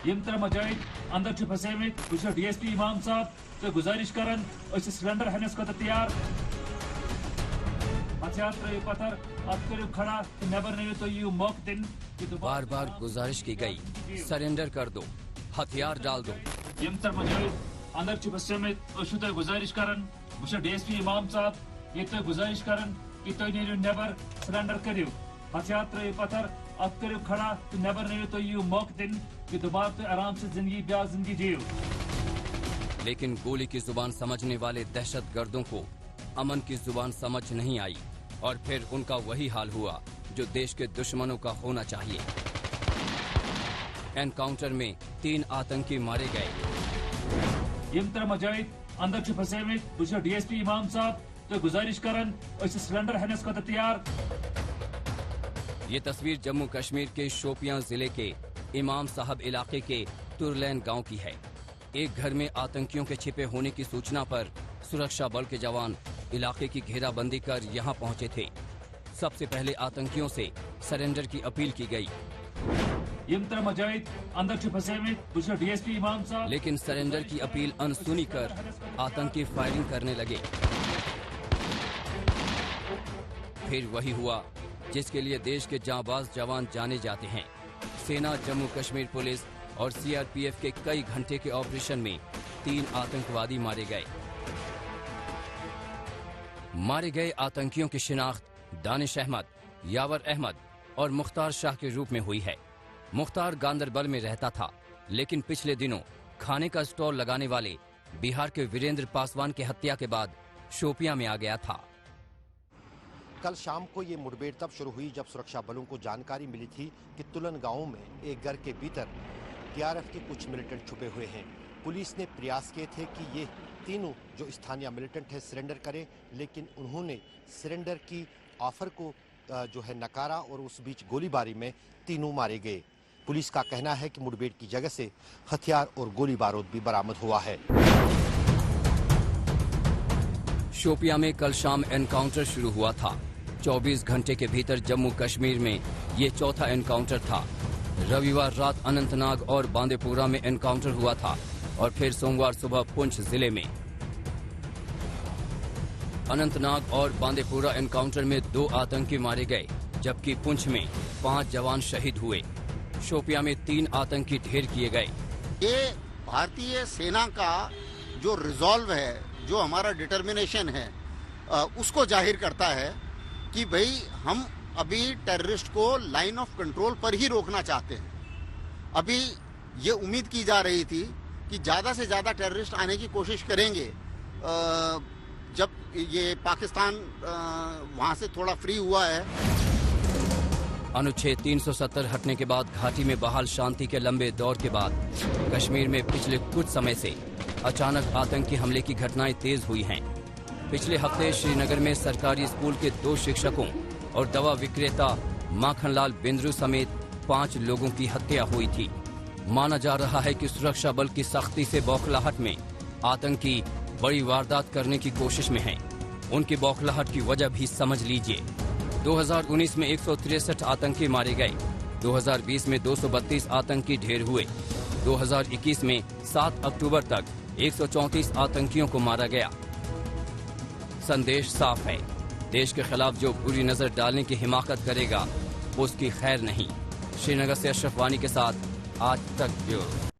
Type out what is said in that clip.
यम तर मुजाहिद अंदर फसेमित बह DSP इमाम साहब तो गुजारिश करान सिलेंडर हनस खत तैयार हथियार त्रो पत्थर अब करो खड़ा नबर नहीं तो यू मौक दिन बार बार गुजारिश की गई, सरेंडर कर दो, हथियार डाल दो। यम तर मुजाहिद अंदर फसेमित तो गुजारिश करान बह DSP इमाम साहब ये तो गुजारिश करान कि तुम नीरो नबर सरेंडर करो हथियार त्रो पत्थर अब करो खड़ा तो नबर नहीं तो यू मौक दिन कि दोबारा तो आराम से ब्याह जिंदगी जियो। लेकिन गोली की जुबान समझने वाले दहशत गर्दों को अमन की जुबान समझ नहीं आई और फिर उनका वही हाल हुआ जो देश के दुश्मनों का होना चाहिए। एनकाउंटर में 3 आतंकी मारे गए। यम तर मुजाहिद अंदर फसेमित बह DSP इमाम साहब तो गुजारिश करान सिलेंडर हनस खत तैयार। ये तस्वीर जम्मू कश्मीर के शोपियां जिले के इमाम साहब इलाके के तुरलैन गांव की है। एक घर में आतंकियों के छिपे होने की सूचना पर सुरक्षा बल के जवान इलाके की घेराबंदी कर यहां पहुंचे थे। सबसे पहले आतंकियों से सरेंडर की अपील की गई। यम तर मुजाहिद अंदर फसेमित बह DSP इमाम साहब लेकिन सरेंडर की अपील अनसुनी कर आतंकी फायरिंग करने लगे। फिर वही हुआ जिसके लिए देश के जांबाज जवान जाने जाते हैं। सेना, जम्मू कश्मीर पुलिस और CRPF के कई घंटे के ऑपरेशन में 3 आतंकवादी मारे गए। मारे गए आतंकियों की शिनाख्त दानिश अहमद, यावर अहमद और मुख्तार शाह के रूप में हुई है। मुख्तार गांदरबल में रहता था, लेकिन पिछले दिनों खाने का स्टॉल लगाने वाले बिहार के वीरेंद्र पासवान की हत्या के बाद शोपियां में आ गया था। कल शाम को ये मुठभेड़ तब शुरू हुई जब सुरक्षा बलों को जानकारी मिली थी कि तुलन गांव में एक घर के भीतर TRF के कुछ मिलिटेंट छुपे हुए हैं। पुलिस ने प्रयास किए थे कि ये तीनों जो स्थानीय मिलिटेंट है सरेंडर करें, लेकिन उन्होंने सरेंडर की ऑफर को जो है नकारा और उस बीच गोलीबारी में तीनों मारे गए। पुलिस का कहना है कि मुठभेड़ की जगह से हथियार और गोली बारूद भी बरामद हुआ है। शोपियां में कल शाम एनकाउंटर शुरू हुआ था। 24 घंटे के भीतर जम्मू कश्मीर में ये चौथा एनकाउंटर था। रविवार रात अनंतनाग और बांदीपुरा में एनकाउंटर हुआ था और फिर सोमवार सुबह पुंछ जिले में। अनंतनाग और बांदीपुरा एनकाउंटर में 2 आतंकी मारे गए, जबकि पुंछ में 5 जवान शहीद हुए। शोपियां में 3 आतंकी ढेर किए गए। ये भारतीय सेना का जो रिजॉल्व है, जो हमारा डिटर्मिनेशन है, उसको जाहिर करता है कि भाई हम अभी टेररिस्ट को लाइन ऑफ कंट्रोल पर ही रोकना चाहते हैं। अभी ये उम्मीद की जा रही थी कि ज्यादा से ज्यादा टेररिस्ट आने की कोशिश करेंगे जब ये पाकिस्तान वहां से थोड़ा फ्री हुआ है। अनुच्छेद 370 हटने के बाद घाटी में बहाल शांति के लंबे दौर के बाद कश्मीर में पिछले कुछ समय से अचानक आतंकी हमले की घटनाएं तेज हुई हैं। पिछले हफ्ते श्रीनगर में सरकारी स्कूल के 2 शिक्षकों और दवा विक्रेता माखनलाल बिंद्रू समेत 5 लोगों की हत्या हुई थी। माना जा रहा है कि सुरक्षा बल की सख्ती से बौखलाहट में आतंकी बड़ी वारदात करने की कोशिश में हैं। उनकी बौखलाहट की वजह भी समझ लीजिए। 2019 में 163 आतंकी मारे गए, 2020 में 232 आतंकी ढेर हुए, 2021 में 7 अक्टूबर तक 134 आतंकियों को मारा गया। संदेश साफ है, देश के खिलाफ जो बुरी नजर डालने की हिमाकत करेगा उसकी खैर नहीं। श्रीनगर से अशरफ वानी के साथ आज तक ब्यूरो।